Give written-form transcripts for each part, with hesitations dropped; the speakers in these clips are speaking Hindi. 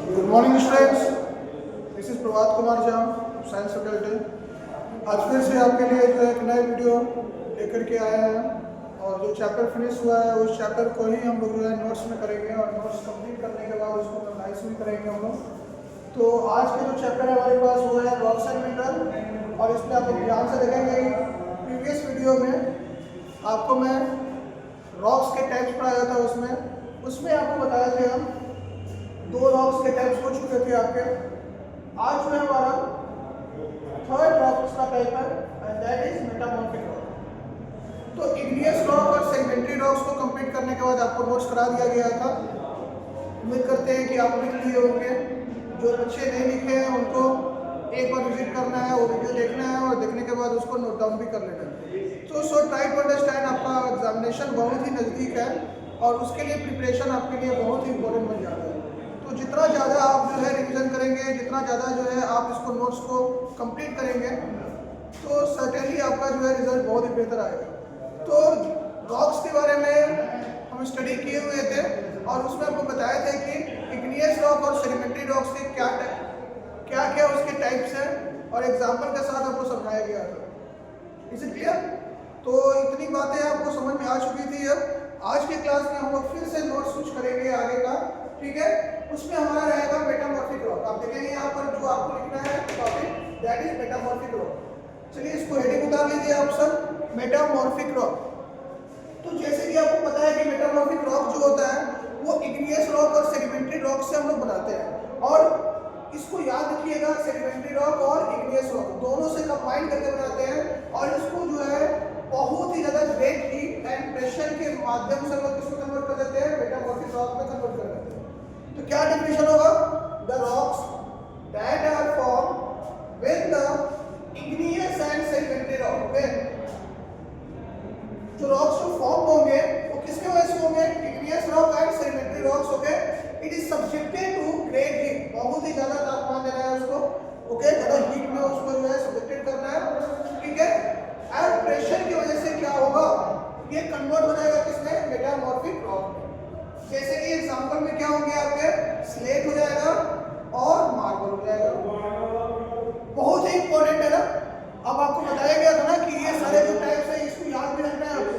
Good morning students, this is Prabhat Kumar jam, science faculty. आज फिर से आपके लिए जो एक नए वीडियो लेकर के आए हैं और जो चैप्टर फिनिश हुआ है उस चैप्टर को ही हम लोग जो है नोट्स में करेंगे और नोट्स कंप्लीट करने के बाद उसको मेमोराइज भी करेंगे हम लोग। तो आज के जो चैप्टर है हमारे पास वो है रॉक्स एंड मिनरल, और इसमें आप लोग ध्यान से देखेंगे कि प्रीवियस वीडियो में आपको मैं रॉक्स के टाइप्स पढ़ाया था। उसमें आपको बताया थे हम 2 रॉक्स के टाइप्स हो चुके थे आपके। आज जो है हमारा थर्ड रॉक्स का टाइप है and that is metamorphic rock. तो इग्नियस रॉक और सेडिमेंट्री रॉक्स को कंप्लीट करने के बाद आपको नोट्स करा दिया गया था। उम्मीद करते हैं कि आप लिख लिए होंगे। जो बच्चे नहीं लिखे हैं उनको एक बार विजिट करना है, वो वीडियो देखना है और देखने के बाद उसको नोट डाउन भी कर लेना है। तो सो ट्राई टू अंडरस्टैंड, आपका एग्जामिनेशन बहुत ही नज़दीक है और उसके लिए प्रिपरेशन आपके लिए बहुत ही इंपॉर्टेंट बन जाता है। तो जितना ज़्यादा आप जो है रिवीजन करेंगे, जितना ज़्यादा जो है आप इसको नोट्स को कंप्लीट करेंगे, तो सर्टेनली आपका जो है रिजल्ट बहुत ही बेहतर आएगा। तो रॉक्स के बारे में हम स्टडी किए हुए थे और उसमें आपको बताए थे कि इग्नियस रॉक और सेडिमेंट्री रॉक्स के क्या उसके टाइप्स हैं और एग्जाम्पल के साथ आपको समझाया गया था। Is it clear? तो इतनी बातें आपको समझ में आ चुकी थी। अब आज के क्लास में हम लोग फिर से नोट स्विच करेंगे आगे का, ठीक है। उसमें हमारा रहेगा मेटामॉर्फिक रॉक। आप देखेंगे यहाँ पर जो आपको लिखना है topic that is metamorphic rock. चलिए इसको हेडिंग उतार लीजिए ऑप्शन मेटामॉर्फिक रॉक। तो जैसे कि आपको पता है कि मेटामॉर्फिक रॉक जो होता है वो इग्नियस रॉक और सेडिमेंट्री रॉक से हम लोग बनाते हैं। और इसको याद रखिएगा, सेडिमेंट्री रॉक और इग्नियस रॉक दोनों से कंबाइन करके बनाते हैं और इसको जो है बहुत ही ज़्यादा ग्रेट हीट एंड प्रेशर के माध्यम से हम लोग इसको कन्वर्ट कर देते हैं, मेटामॉर्फिक रॉक में कन्वर्ट कर देते हैं। तो क्या डेफिनेशन होगा? The rocks that are formed when the igneous and sedimentary rock, okay. जो रॉक्स जो फॉर्म होंगे वो किसके वजह से होंगे? Igneous rock and sedimentary rocks, okay. It is subjected to great heat, बहुत ही ज्यादा तापमान देना है उसको, ओके। ज्यादा हीट में उसको जो है सब्जेक्टेड करना है, ठीक है। एंड प्रेशर की वजह से क्या होगा? ये कन्वर्ट हो जाएगा किसमें? मेटामॉर्फिक रॉक में। जैसे कि एग्जांपल में क्या होंगे आपके? स्लेट हो जाएगा और मार्बल हो जाएगा। बहुत ही इंपॉर्टेंट है ना। अब आपको बताया गया था ना कि ये सारे जो टाइप्स है इसको याद भी रखना है आपको,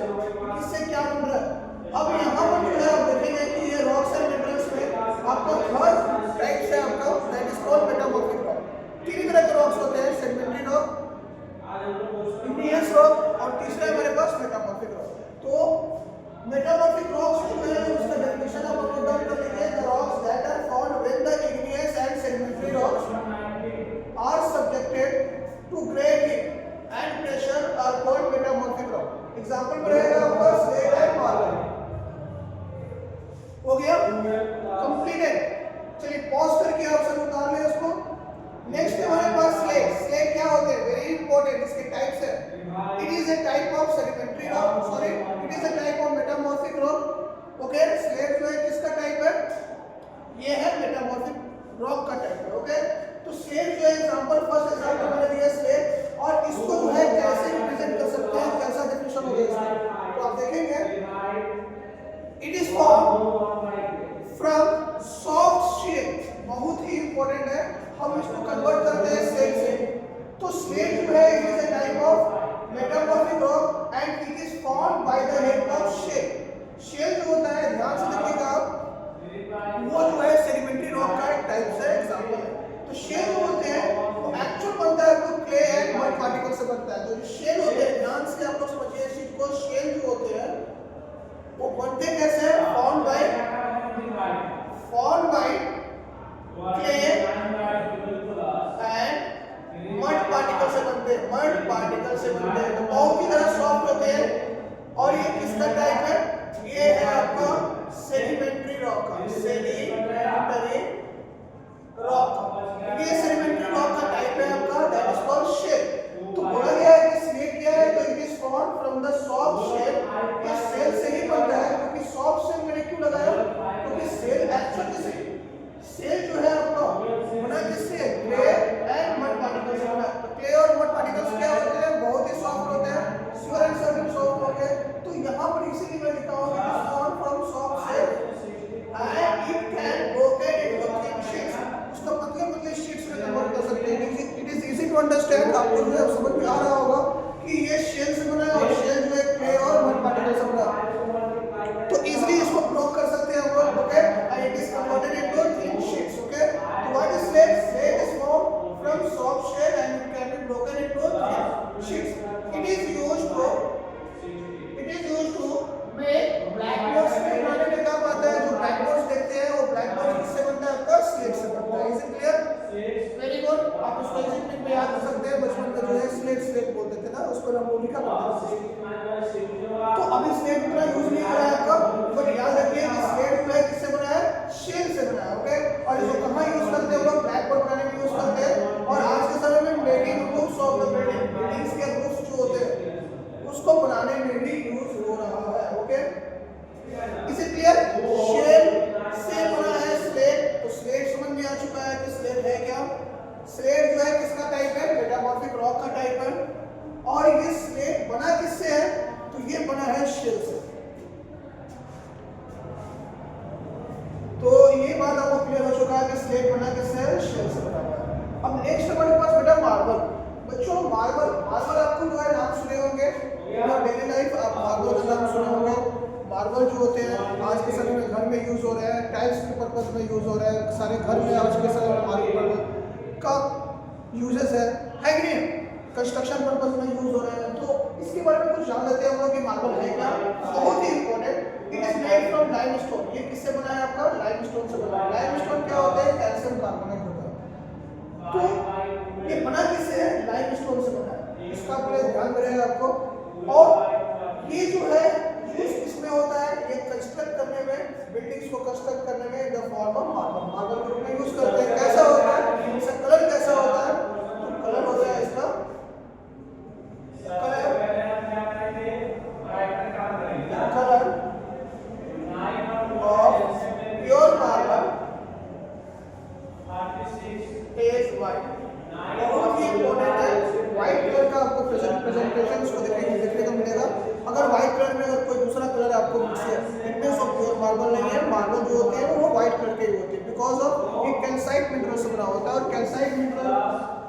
किससे क्या बन रहा है। अब यहाँ पर जो है आप देखेंगे कि ये रॉक्स एंड मिनरल्स में आपका थर्ड टाइप है आपका that is called metamorphic rock. 3 तरह के रॉक्स होते हैं, सेडिमेंट्री रॉक, इग्नियस रॉक और तीसरा हमारे पास मेटामॉर्फिक रॉक। तो मेटामॉर्फिक रॉक्स जो है उसका डेफिनेशन आप नोट डाउन कर लीजिए। The rocks that are found when the igneous and sedimentary rocks are subjected to great heat and pressure are called metamorphic rock. Example में रहेगा आपका स्लेट एंड मार्बल। हो गया कंप्लीटेड। चलिए पॉज करके ऑप्शन उतार ले उसको। नेक्स्ट हमारे पास स्लेट। स्लेट क्या होते हैं? वेरी इंपॉर्टेंट, इसके टाइप्स है। It is a type of sedimentary rock, sorry it is a type of metamorphic rock, okay. Slate जो है किसका टाइप है? ये है मेटामॉर्फिक रॉक का टाइप है, ओके। तो स्लेट जो है एग्जांपल, फर्स्ट एग्जांपल मैंने दिया स्लेट, और इसको जो है कैसे रिप्रेजेंट कर सकते हैं, कैसा डेफिनेशन होगा इसका। तो आप देखेंगे it is formed from soft shale. बहुत ही इंपॉर्टेंट है, हम इसको कन्वर्ट करते हैं स्लेट से। तो स्लेट जो है it is a type of metamorphic rock and it is formed by the help of shale. Shale जो होता है, ध्यान से देखिएगा आप, वो जो है सेडिमेंट्री रॉक का एक टाइप से एग्जांपल है। तो शेल जो होते हैं वो एक्चुअल बनता है तो क्ले एंड मड पार्टिकल से बनता है। तो जो शेल होते हैं, ध्यान से आप लोग समझिए इस चीज को, शेल जो होते हैं वो बनते कैसे हैं? Formed by clay and mud particle से बनते हैं, मड पार्टिकल से बनते हैं। तो बहुत ही ज्यादा सॉफ्ट होते हैं। और ये किसका टाइप है? ये है आपका सेडिमेंट्री रॉक का, सेडिमेंट्री रॉक। ये सेडिमेंट्री रॉक का टाइप है आपका दैट इज कॉल्ड शेल। तो बोला गया है कि स्लेट क्या है? तो it is formed from the soft shale. ये सेल से ही बनता है, क्योंकि सॉफ्ट शेल मैंने क्यों लगाया? क्योंकि सेल एक्चुअली से सेल जो है आपका बना किससे? क्ले एंड मड पार्टिकल से बना। तो क्ले और मड पार्टिकल्स क्या होते हैं? बहुत ही सॉफ्ट होते हैं, श्योर एंड सर्टेन सॉफ्ट होते हैं। तो यहाँ पर इसीलिए मैं लिखा हूँ कि it is formed from marble जो होते हैं आज के समय में घर में यूज़ हो रहे हैं, टाइल्स के पर्पज में यूज़ हो रहे हैं, सारे घर में आज के समय में मार्बल का यूजेस है कि नहीं, कंस्ट्रक्शन पर्पज में यूज़ हो रहे हैं। तो इसके बारे में कुछ जान लेते हैं हम लोग कि मार्बल है क्या, बहुत ही important. It is made from limestone. ये किससे बना है आपका? लाइमस्टोन से बना है। लाइमस्टोन क्या होता है? कैल्शियम कार्बोनेट होता है। तो ये बना किससे है? लाइमस्टोन से बना है, इसका पूरा ध्यान रहेगा आपको। और ये जो है यूज किसमें होता है? ये कंस्ट्रक्ट करने में, बिल्डिंग्स को कंस्ट्रक्ट करने में the form of marble, marble के रूप में यूज करते हैं। कैसा होता है इसका कलर? कैसा होता है? तो कलर होता है इसका colour of pure marble is white. बहुत ही इंपॉर्टेंट है। व्हाइट कलर का आपको प्रेजेंटेशन उसको देखने को मिलेगा। अगर व्हाइट कलर में अगर कोई दूसरा कलर आपको मिलसे it means of pure marble नहीं है। मार्बल जो होते हैं वो व्हाइट कलर के ही होते हैं बिकॉज ऑफ ये कैल्साइट मिनरल से बना होता है। और कैल्साइट मिनरल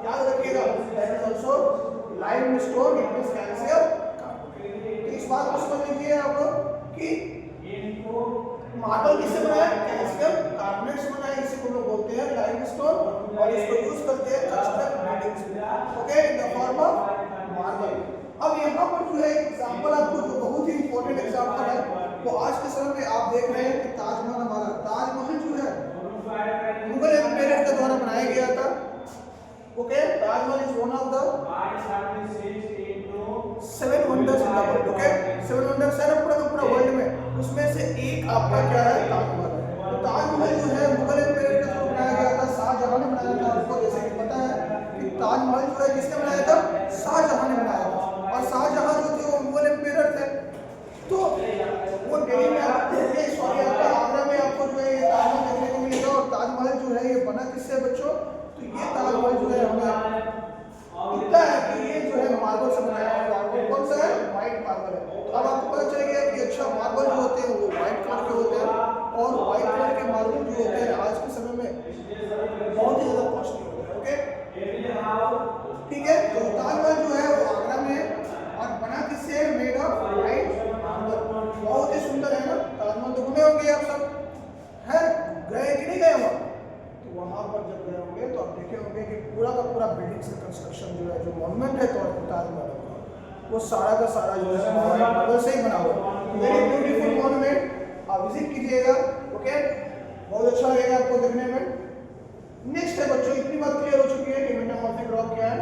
याद रखिएगा that is also limestone, it means calcium carbonate. तो इस बात को समझ लीजिए आप लोग कि मार्बल किससे बना है? कैल्शियम कार्बोनेट से बना है। इसी को लोग बोलते हैं लाइमस्टोन और इसको यूज करते हैं कंस्ट्रक्ट बिल्डिंग्स में, okay, in the form of marble. अब यहाँ पर जो है एग्जांपल आपको जो बहुत ही इंपॉर्टेंट एग्जांपल है वो आज के समय में आप देख रहे हैं कि ताजमहल, हमारा ताजमहल जो है मुगल एम्पायर के द्वारा बनाया गया था, okay. Taj Mahal is one of the 7 wonders in the world, okay. 7 wonders है ना पूरा वर्ल्ड में, उसमें से एक आपका क्या है? ताजमहल। तो ताजमहल जो है मुगल एम्पायर के द्वारा बनाया गया था, शाहजहां ने बनाया था। आपको जैसे कि पता है कि ताजमहल जो है किसने बनाया था? शाहजहां ने बनाया था। और शाहजहां जो थे वो मुगल एम्पायर थे। तो वो दिल्ली में आपका आगरा में आपको जो है ये ताजमहल देखने को मिलेगा। और ताजमहल जो है ये बना किससे बच्चों? तो ये ताजमहल जो है हमें दिखता है कि ये जो है मार्बल से बनाया है। मार्बल कौन सा है? व्हाइट मार्बल है। तो अब आपको पता चल गया कि अच्छा मार्बल जो होते हैं वो व्हाइट कलर के होते हैं। और व्हाइट कलर के मार्बल जो होते हैं आज के समय में बहुत ही ज्यादा कॉस्टली होते हैं, ओके, ठीक है। तो ताजमहल जो है वो आगरा में है और बना किससे? Made of white marble. बहुत ही सुंदर है ना। ताजमहल तो घूमे होंगे आप सब, है गए कि नहीं गए वहाँ? तो वहाँ पर जब गए होंगे तो आप देखे होंगे कि पूरा का पूरा बिल्डिंग से कंस्ट्रक्शन जो है, जो मॉन्यूमेंट है तो ताजमहल वो सारा का सारा जो है मार्बल से ही बना हुआ है। वेरी ब्यूटीफुल मॉन्यूमेंट, आप विजिट कीजिएगा, ओके, बहुत अच्छा लगेगा आपको देखने में। नेक्स्ट है बच्चों, इतनी बात क्लियर हो चुकी है कि मेटामॉर्फिक रॉक क्या है।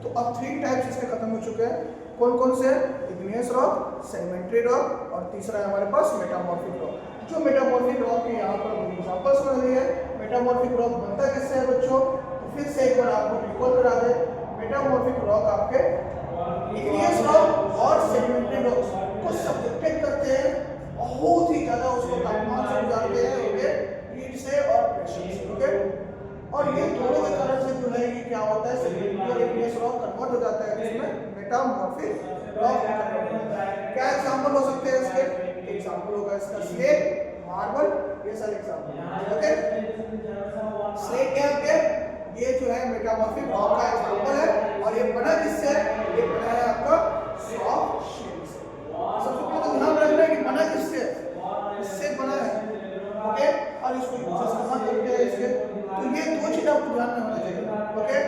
तो अब 3 टाइप्स इसके खत्म हो चुके हैं। कौन कौन से? इग्नियस रॉक, सेडिमेंट्री रॉक और तीसरा है हमारे पास मेटामॉर्फिक रॉक। जो मेटामॉर्फिक रॉक के यहाँ पर एग्जांपल्स बन रही है। मेटामॉर्फिक रॉक बनता कैसे है बच्चों? तो फिर से एक बार आपको रिकॉल करा दे। मेटामॉर्फिक रॉक आपके इग्नियस रॉक और सेडिमेंट्री रॉक को सब्जेक्टेड करते हैं, बहुत ही ज्यादा उसको तापमान से गुजारते हैं, ओके, हीट से और प्रेशर से, ओके। और ये दोनों के कारण से जो है ये क्या होता है? सेडिमेंट्री और इग्नियस रॉक कन्वर्ट हो जाता है इसमें मेटामॉर्फिक रॉक। क्या एग्जांपल हो सकते हैं इसके? एग्जांपल होगा इसका स्लेट, मार्बल, ये सारे एग्जांपल, ओके। स्लेट क्या है? ये जो है मेटामॉर्फिक रॉक का एग्जांपल है। और ये बना किससे? ये बना है आपका सॉफ्ट शेल से। सबसे पहले तो ध्यान रखना है कि बना किससे? इससे बना है, ओके। और इसको यूजेस कहाँ करते हैं इसके? तो ये 2 चीज आपको ध्यान में होना चाहिए, ओके।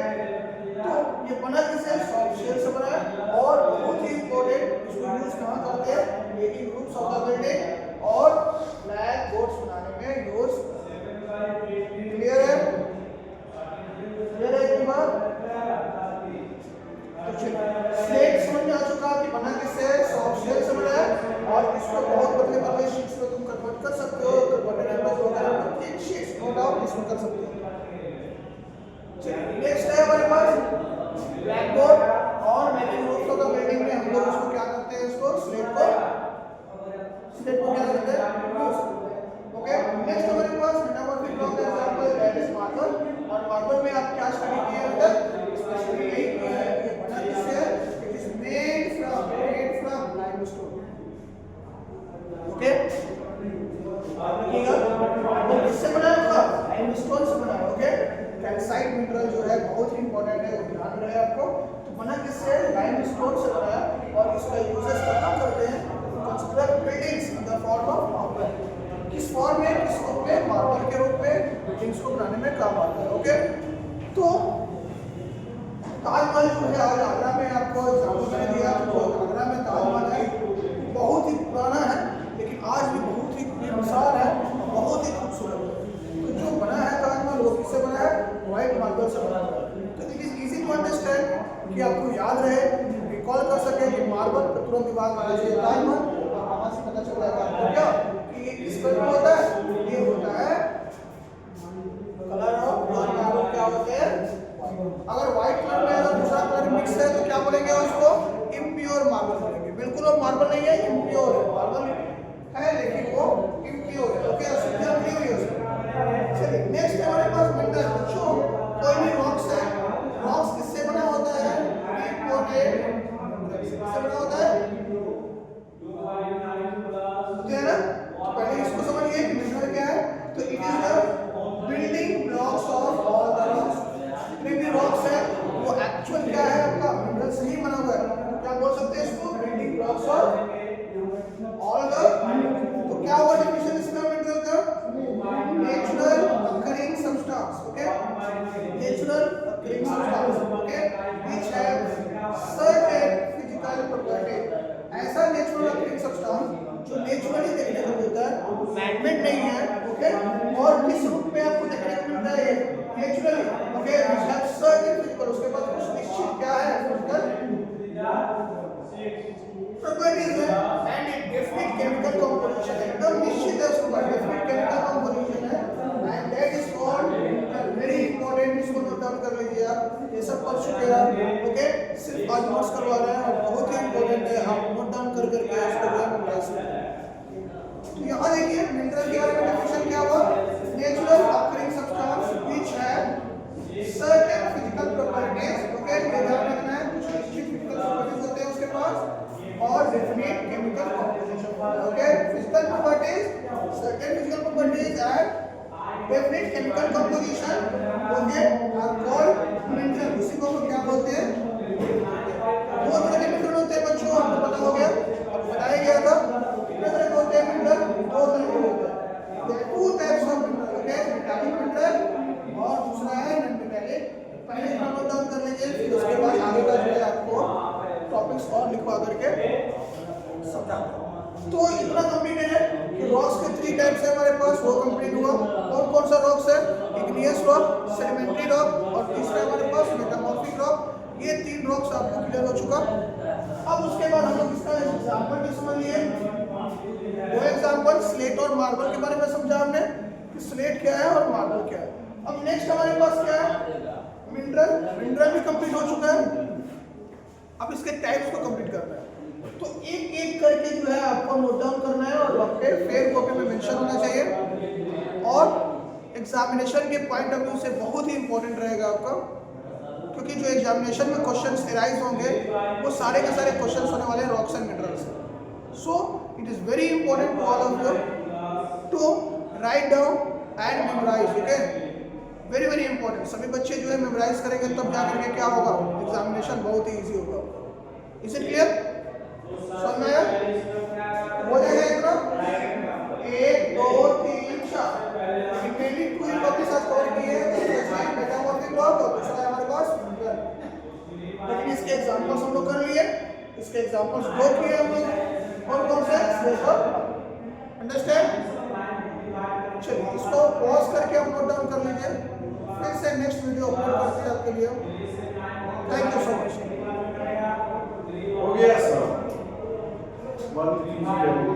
तो ये बना किससे? सॉफ्ट शेल से बना है। और बहुत ही इंपॉर्टेंट, इसको यूज कहाँ करते हैं? Making groups of the building और ब्लैक बोर्ड्स बनाने में यूज। क्लियर है? क्लियर है इतनी बात? स्लेट समझ में आ चुका कि बना किससे? सॉफ्ट शेल से बना है। और इसको बहुत पतले पतले शीट्स में तुम कन्वर्ट कर सकते हो, एक शीट्स नो डाउट इसमें कर सकते हो। नेक्स्ट है हमारे पास ब्लैक बोर्ड और making groups of the building में हम लोग इसको क्या करते हैं? इसको स्लेट को क्या करते हैं? ओके। नेक्स्ट हमारे पास मेटामॉर्फिक रॉक का एग्जांपल दैट इज मार्बल। और मार्बल में आप क्या स्टडी किए हैं? स्पेशली यही किया है कि बना किससे? It is made from limestone, okay. आप देखिएगा मार्बल किससे बना है? लाइमस्टोन से बना है, ओके। कैल्साइट मिनरल जो है बहुत ही इंपॉर्टेंट है, वो ध्यान रहे आपको। तो बना किससे? लाइमस्टोन से बना है। और इसका यूजेस कहाँ करते हैं? Construct buildings in the form of बनाने में काम आता है। ओके, तो ताजमहल जो है आज आगरा में आपको एग्जाम्पल मैंने दिया, तो आगरा में ताजमहल है, बहुत ही पुराना है लेकिन आज भी बहुत ही बेमिसाल है, बहुत ही खूबसूरत है। तो जो बना है ताजमहल वो किससे बना है? व्हाइट मार्बल से बना है। तो it is easy to understand कि आपको याद रहे, रिकॉल कर सके कि मार्बल पर तुरंत दिमाग में आना चाहिए ताजमहल, और वहाँ से पता चल जाएगा आपको क्या कि ये किस कलर में होता है? ये होता है कलर ऑफ मार्बल। क्या होते हैं? अगर व्हाइट कलर में अगर दूसरा कलर मिक्स है तो क्या बोलेंगे उसको? इम्प्योर मार्बल बोलेंगे। बिल्कुल वो मार्बल नहीं है, इम्प्योर है। मार्बल है लेकिन वो इम्प्योर है। ओके, अशुद्धियां नहीं हुई उसमें। चलिए नेक्स्ट है हमारे पास मिनरल। बच्चों कोई भी रॉक्स है, रॉक्स किससे बना होता है? इम्पोर्टेड किससे बना होता है? मुझे है ना, तो पहले इसको समझिए कि मिनरल क्या है। तो it is the building blocks of all the rocks. जितने भी रॉक्स है वो एक्चुअल क्या है? आपका मिनरल से ही बना हुआ है। क्या बोल सकते हैं इसको? Building blocks of all the. तो क्या होगा डेफिनेशन इसका मिनरल का? Natural occurring substance. Okay, natural occurring substance. Okay, which have certain physical property. ऐसा नेचुरल अकरिंग सब्सटेंस जो नेचुरली देखने को मिलता है, मैनमेड नहीं है। ओके, और किस रूप में आपको देखने को मिलता है? Naturally. Okay, which have certain physical, उसके पास कुछ निश्चित क्या है? फिजिकल प्रॉपर्टीज है एंड एक डेफिनेट केमिकल कंपोजिशन है। एकदम निश्चित है उसके पास डेफिनेट केमिकल कंपोजिशन है and that is called very important. इसको नोट डाउन कर लीजिए आप, ये सब पढ़ चुके हैं आप। ओके, सिर्फ आज नोट्स करवा रहे हैं और बहुत ही इंपॉर्टेंट है, आप नोट डाउन कर करके इसको जो है मेमोराइज करें। तो यहाँ देखिए मिनरल के बारे में डेफिनेशन क्या हुआ? Natural occurring substance which have certain physical properties. Okay, ये ध्यान रखना है, कुछ निश्चित फिजिकल प्रॉपर्टीज होते हैं उसके पास और definite chemical composition. Okay, physical properties, certain physical properties and definite chemical composition okay are called mineral. इसी को हम क्या बोलते हैं? दो तरह के मिनरल होते हैं बच्चों, आपको पता हो गया, बताया गया था। कितने तरह के होते हैं मिनरल? दो तरह के होते हैं। There are two types of mineral. Okay, metallic mineral और दूसरा है नॉन मेटालिक। पहले इसको नोट डाउन कर लीजिए, फिर उसके बाद आगे का जो है आपको टॉपिक्स और लिखवा करके समझाता हूं। तो इतना कंप्लीटेड है कि रॉक्स के 3 टाइप्स है हमारे पास, वो कंप्लीट हुआ। कौन कौन सा रॉक्स है? इग्नियस रॉक, सेडिमेंट्री रॉक और तीसरा हमारे पास मेटामॉर्फिक रॉक। ये 3 रॉक्स आपको क्लियर हो चुका। अब उसके बाद हम लोग इसका एग्जांपल भी समझ लिए। वो एग्जांपल स्लेट और मार्बल के बारे में समझा हमने कि स्लेट क्या है और मार्बल क्या है। अब नेक्स्ट हमारे पास क्या है? मिनरल। मिनरल भी कंप्लीट हो चुका है। अब इसके टाइप्स को कंप्लीट करना है, तो एक एक करके जो है आपको नोट डाउन करना है और वहाँ पे फेयर कॉपी में मेंशन होना चाहिए और एग्जामिनेशन के पॉइंट ऑफ व्यू से बहुत ही इंपॉर्टेंट रहेगा आपका, क्योंकि जो एग्जामिनेशन में क्वेश्चंस एराइज होंगे वो सारे के सारे क्वेश्चंस होने वाले हैं rocks and minerals. So it is very important to all of you to write down and memorise. Okay, very very important. सभी बच्चे जो है मेमोराइज करेंगे तब जा करके क्या होगा? एग्जामिनेशन बहुत ही ईजी होगा। Is it clear? समझ में आया? हो जाएगा इतना? 1 2 3 4 मेनली 2 टॉपिक्स आज कवर किए हैं, मेटामॉर्फिक रॉक और दूसरा हमारे पास मिनरल। लेकिन इसके एग्जांपल्स हम लोग कर लिए, इसके एग्जांपल्स दो किए हम लोग। कौन से? स्लेट और अंडरस्टैंड? चलिए इसको पॉज करके हम नोट डाउन कर लीजिए, फिर से नेक्स्ट वीडियो अपलोड करते हैं आपके लिए। Thank you so much. हो गया सर। 1 3 0